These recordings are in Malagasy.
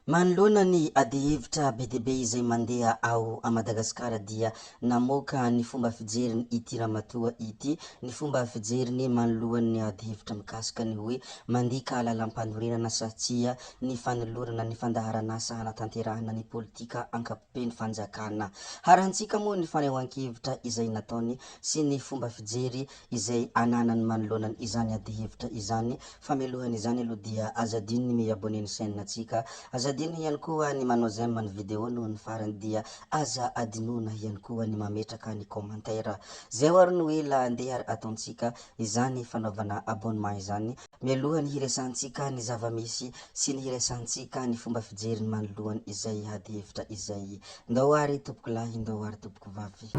Manoloana ny adihevitra be dia be izay mandeha ao a Madagasikara dia namoaka ny fomba fijeriny ity ramatoa ity, ny fomba fijeriny manoloan'ny adihevitra mikasika ny hoe mandika lalam-panorenana satria ny fanolorana ny fandaharan'asa hanatanterahana ny politika ankapobeny fanjakana. Harantsika moa ny fanehoan-kevitra izay nataony sy ny fomba fijery izay ananany manoloana izany adihevitra izany. Famelohany izany aloha dia azadiny ny me-abonné ny chaîne-natsika, azadiny ihany koa ny manao j'aime ny vidéo noho ny farany dia aza adinoina ihany koa ny mametraka ny commentaire. Zay ary no ela andeha ataontsika izany fanaovana abonnement izany, mialohany hiresantsika ny zava-misy sy ny hiresantsika ny fomba fijeriny manoloany izay adihevitra izay. Ndao ary tompoko lahy, ndao ary tompoko vavy.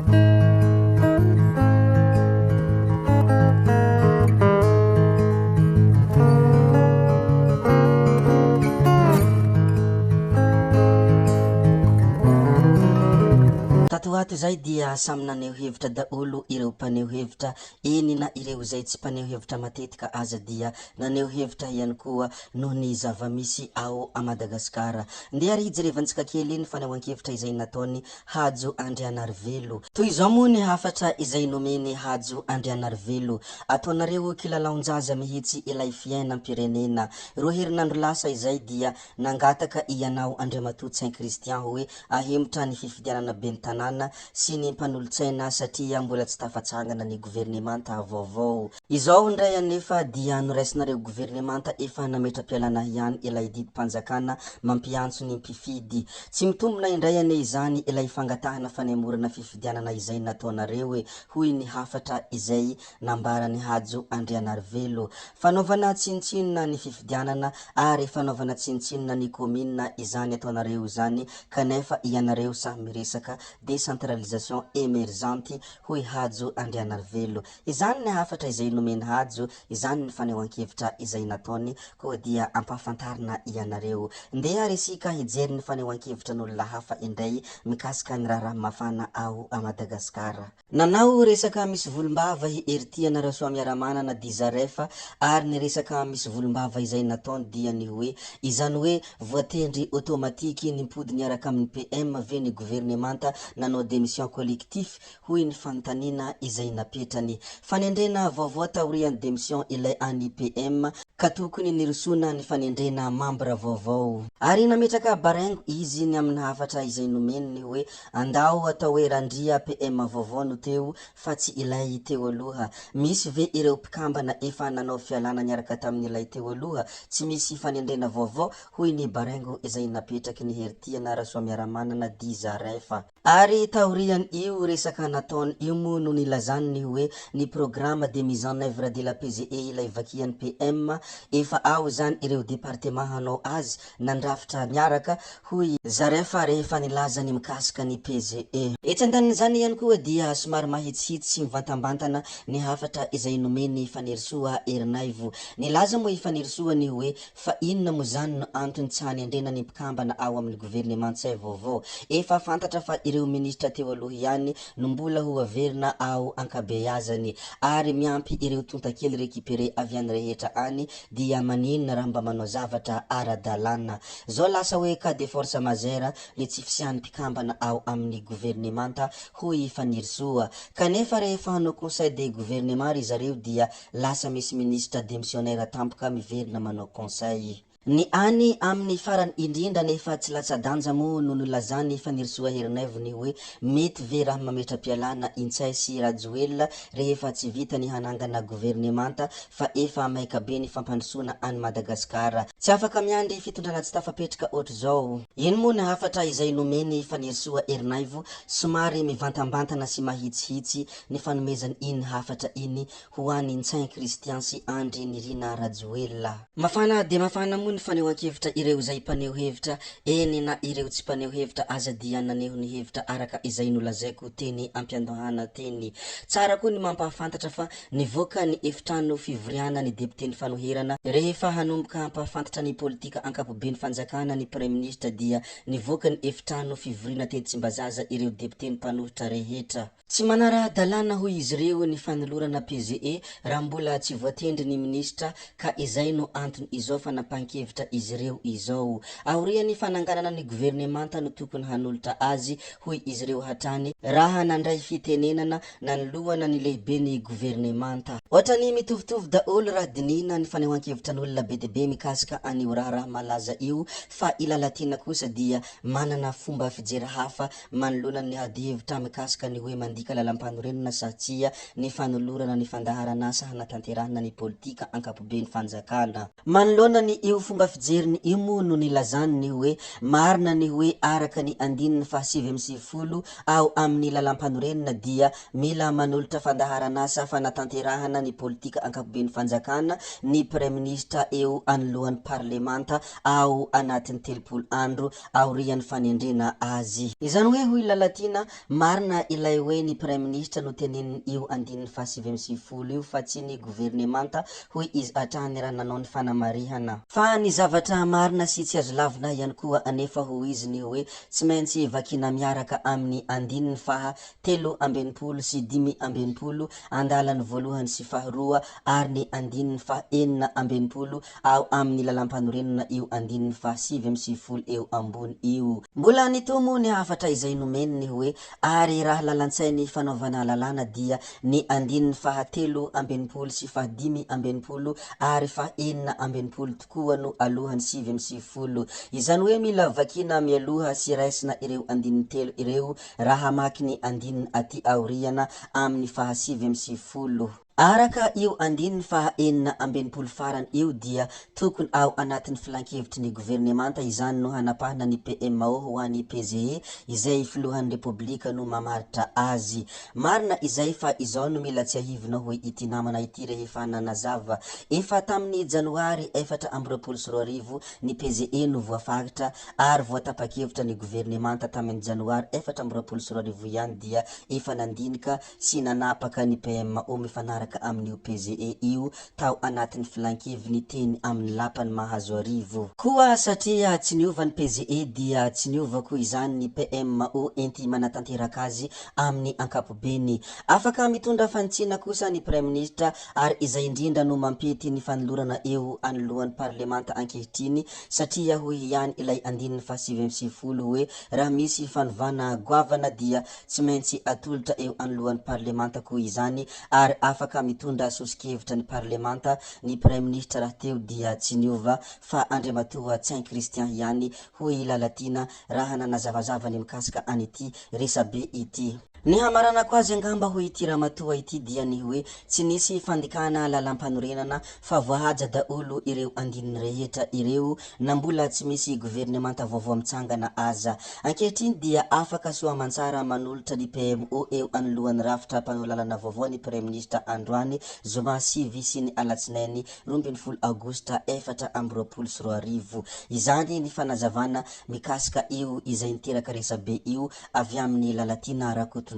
Tatoato zay dia samy naneho hevitra daholo ireo mpaneho hevitra, eny na ireo izay tsy mpaneho hevitra matetika aza dia naneho hevitra ihany koa noho ny zava-misy ao a Madagasikara. Ndeha ary hijerevantsika kely ny fanehoan-kevitra izay nataony Hajo Andrianarivelo. Toy izao moa ny hafatra izay nomeny Hajo Andrianarivelo: ataonareo kilalaon-jaza mihitsy ilay fiainam-pirenena. Roa herinandro lasa izay dia nangataka ianao Andriamatoa Saint Christian hoe ahemotra ny fifidianana ben'ny tanàna sy ny mpanolontsaina satria mbola tsy tafatsangana ny gouvernemanta vaovao. Izao ndray anefa dia noraisinareo gouvernemanta efa nametra-pialana ihany ilay didim-panjakana mampiantso ny mpifidy. Tsy mitombona indray ane izany ilay fangatahana fanemorana fifidianana izay nataonareo hoe hoy ny hafatra izay nambarany Hajo Andrianarivelo: fanaovana tsinotsinona ny fifidianana ary fanaovana tsinotsinona ny commune izany ataonareo izany, kanefa ianareo samy miresaka décentralisation émergente hoy Hajo Andrianarivelo. Izany ny hafatra izay nomeny Hajo, izany ny fanehoan-kevitra izay nataony koa dia ampahafantarina ianareo. Ndeha resika hijery ny fanehoan-kevitra n'olona hafa indray mikasika ny raharaha mafana ao a Madagasikara. Nanao resaka misy volombava erity anareo soa miara-manana Dizarefa, ary ny resaka misy volombava izay nataony dia ny hoe izany hoe voatendry automatique nimpody niaraka amin'ny PM ve ny gouvernemanta nanao démission collectif hoy ny fanontaniana izay napetrany. Fanendrena vaovao taorian'ny démission ilay any PM ka tokony nirosona ny fanendrena membre vaovao. Ary nametraka baraingo izy ny amin'ny hafatra izay nomeniny hoe andao atao hoe randria PM vaovao no teo fa tsy ilay teo aloha. Misy ve ireo mpikambana efa nanao fialana niaraka tamin'ilay teo aloha, tsy misy fanendrena vaovao hoy ny baraingo izay napetraky ny herity anarasoa miara-manana Dizarefa. Ary taorian io resaka nataony io moa no nilazany hoe ny programme de mise en œuvre de la PGE ilay vakian'ny PM efa ao zany ireo département hanao azy nandrafitra niaraka hoy Zarefa rehefa nilaza ny mikasika ny PGE. Etsy andanin'izany ihany koa dia somary mahitsihitsy sy mivantambantana ny hafatra izay nomeny Fanirisoa Erinaivo. Nilaza moa Fanirisoany hoe fa inona mo zany no antony tsy hanendrena ny mpikambana ao amin'ny gouvernementsay vaovao. Efa fantatra fa ireo ministra teo aloha ihany no mbola ho averina ao ankabeazany, ary miampy ireo tontakely récupéré avy any rehetra any dia maninona raha mba manao zavatra ara-dalàna. Zao lasa hoe cas de force majeure le tsy fisian'ny mpikambana ao amin'ny gouvernemanta hoy Fanirisoa. Kanefa rehefa hanao conseil de gouvernement ry zareo dia lasa misy ministre démissionnaire tampoka miverina manao conseil. Ny any amin'ny farany indrindra nefa tsy latsa-danja moa no nolazany Fanirisoa Erinaivo hoe mety ve raha mametra-pialana Intsay sy Rajoelina rehefa tsy vita ny hanangana gouvernemanta fa efa maika be ny fampandrosoana any Madagasikara. Tsy afaka miandry fitondrana tsy tafapetraka ohatr' zao. Ino moa ny hafatra izay nomeny Fanirisoa Erinaivo, somary mivantambantana sy mahitsihitsy ny fanomezany iny hafatra iny ho an'ny Saint Christian sy Andry Nirina Rajoelina. Mafana de mafana moa ny fanehoan-kevitra ireo izay mpaneho hevitra, eny na ireo tsy mpaneho hevitra aza dia naneho ny hevitra araka izay nolazaiko teny am-piandohana teny. Tsara koa ny mampahafantatra fa nivoaka ny efitrano fivoriana ny deputé ny fanoherana rehefa hanomboka hampahafantatra ny politika ankapobeny fanjakana ny premier ministre dia nivoaka ny efitrano fivoriana teny Tsimbazaza ireo deputé ny mpanohitra rehetra. Tsy manara-dalàna hoy izy ireo ny fanolorana PGE raha mbola tsy voatendry ny ministra, ka izay no antony izao fa nampanky filan-kevitra izy ireo izao. Aorian'ny fananganana ny gouvernemanta no tokony hanolotra azy hoy izy ireo hatrany raha nandray fitenenana nanoloana ny lehiben'ny gouvernemanta. Ohatrany mitovitovy daholo raha dinihina ny fanehoan-kevitran'olona be dia be mikasika an'io raha malaza io, fa Ilalatina kosa dia manana fomba fijery hafa manoloana ny ady hevitra mikasika ny hoe mandika lalam-panorenana sa tsia ny fanolorana ny fandaharana asa hanatanterahana ny politika ankapoben'ny fanjakana. Manoloana ny io fomba fijeriny io moa no nilazany ny hoe marina ny hoe araka ny andininy faha 7 ao amin'ny lalam-panorenana dia mila manolotra fandaharana asa fanatanterahana ny politika ankapoben'ny fanjakana ny praiministra eo anoloan'ny parlemanta ao anatin'ny 30 andro aorian'ny fanendrena azy. Izany hoe hoy Ilalatina marina ilay hoe ny praiministra no teneniny io andininy faha 7 io fa tsy ny gouvernemanta hoy izy hatrany raha nanao ny fanamarihana. Fa ny zavatra marina sy tsy azo lavina ihany koa anefa hoy izy ny hoe tsy maintsy vakina miaraka amin'ny andininy faha 13 sy 15 andalany voalohany sy faharoa ary ny andininy faha 14 ao amin'ny lalam-panorenana io andininy faha 7 eo ambony io. Mbola nitomo ny hafatra izay nomeny ny hoe ary raha lalan-tsainy fanaovana lalàna dia ny andininy faha 13 sy faha 15 ary faha 14 tokoa no alohan'ny 7. Izany hoe mila vakina mialoha sy raisina ireo andininy 3 ireo raha maky ny andininy aty aoriana amin'ny faha 7. Araka io andininy faha 14 farany io dia tokony ao anatin'ny filan-kevitry ny gouvernemanta izany no hanapahana ny PMO ho an'ny PGE izay filohan'ny republika no mamaritra azy. Marina izay fa izao no mila tsy ahivina hoe ity namana ity rehefa nanazava efa tamin'ny janoary 2024 ny PGE no voafaritra ary voatapa-kevitra ny gouvernemanta tamin'ny janoary 2024 ihany dia efa nandinika sy nanapaka ny PMO mifanaraka amin'io PGE io tao anatin'ny filan-keviny teny amin'ny lapany mahazo arivo. Koa satria tsy niova ny PGE dia tsy niova koa izany ny PMO enti manatanteraka azy amin'ny ankapobeny. Afaka mitondra fanitsina kosa ny praiministra ary izay indrindra no mampety ny fanolorana eo anoloan'ny parlemanta ankehitriny satria hoy ihany ilay andininy faha 7 hoe raha misy fanovana goavana dia tsy maintsy atolotra eo anoloan'ny parlemanta koa izany ary afaka mitondra sosikevitra ny parlemanta ny praiministra raha teo dia tsy niova fa Andriamatoa Tsain Christian ihany hoy Ilalatina raha nanazavazavany mikasika an'ity resabe ity. Ny hamaranako azy angamba hoy ity ramatoa ity dia ny hoe tsy nisy fandikana lalam-panorenana fa voahaja daholo ireo andininy rehetra ireo na mbola tsy misy gouvernemanta vaovao mitsangana aza. Ankehitriny dia afaka soa aman-tsara manolotra ny PMO eo anoloan'ny rafitra mpanao lalana vaovao ny praiministra androany zoma 7 sy ny alatsinainy 12 aogosta 2024. Izany ny fanazavana mikasika io izay niteraka resabe io avy amin'ny Ilalatina Rakotondrazafy.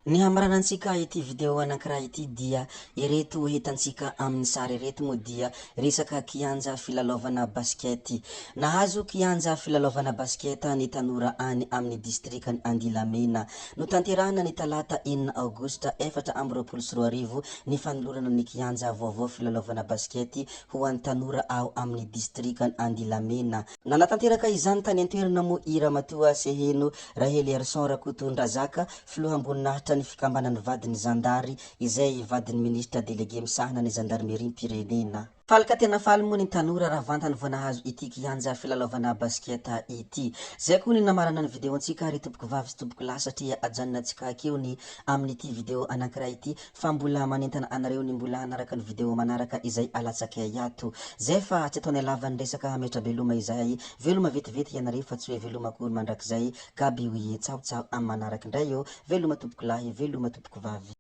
Ny hamaranantsika ity video anankiray ity dia ireto hitantsika amin'ny sary ireto moa dia resaka kianja filalaovana baskety. Nahazo kianja filalaovana basketa ny tanora any amin'ny distrikany Andilamena. Notanterahana ny talata 4 aogosta 2024 ny fanolorana ny kianja vaovao filalaovana baskety ho an'ny tanora ao amin'ny distrikany Andilamena. Nanatanteraka izany tany an-toerana moa i ramatoa Seheno Rahely Erson Rakotondrazaka filohamboninahitra ny fikambanan'ny vadiny zandary izay vadiny ministra délégué misahana ny gendarmerie pirenena. Falka tena faly moa ny tanora raha vantany vao nahazo ity kianja filalaovana basketa ity. Zay koa ny namarana ny video antsika ry tompoko vavy sy tompoko lahy satria ajanonantsika akeo ny amin'ity video anankiray ity fa mbola manentana anareo ny mbola hanaraka ny video manaraka izay alatsaka ato. Zay fa tsy ataony alavany resaka hametra veloma izay veloma vetivety ianareo fa tsy hoe veloma koa mandrakizay gaby hoe tsao tsao amin'ny manaraka indray eo veloma tompoko lahy veloma tompoko vavy.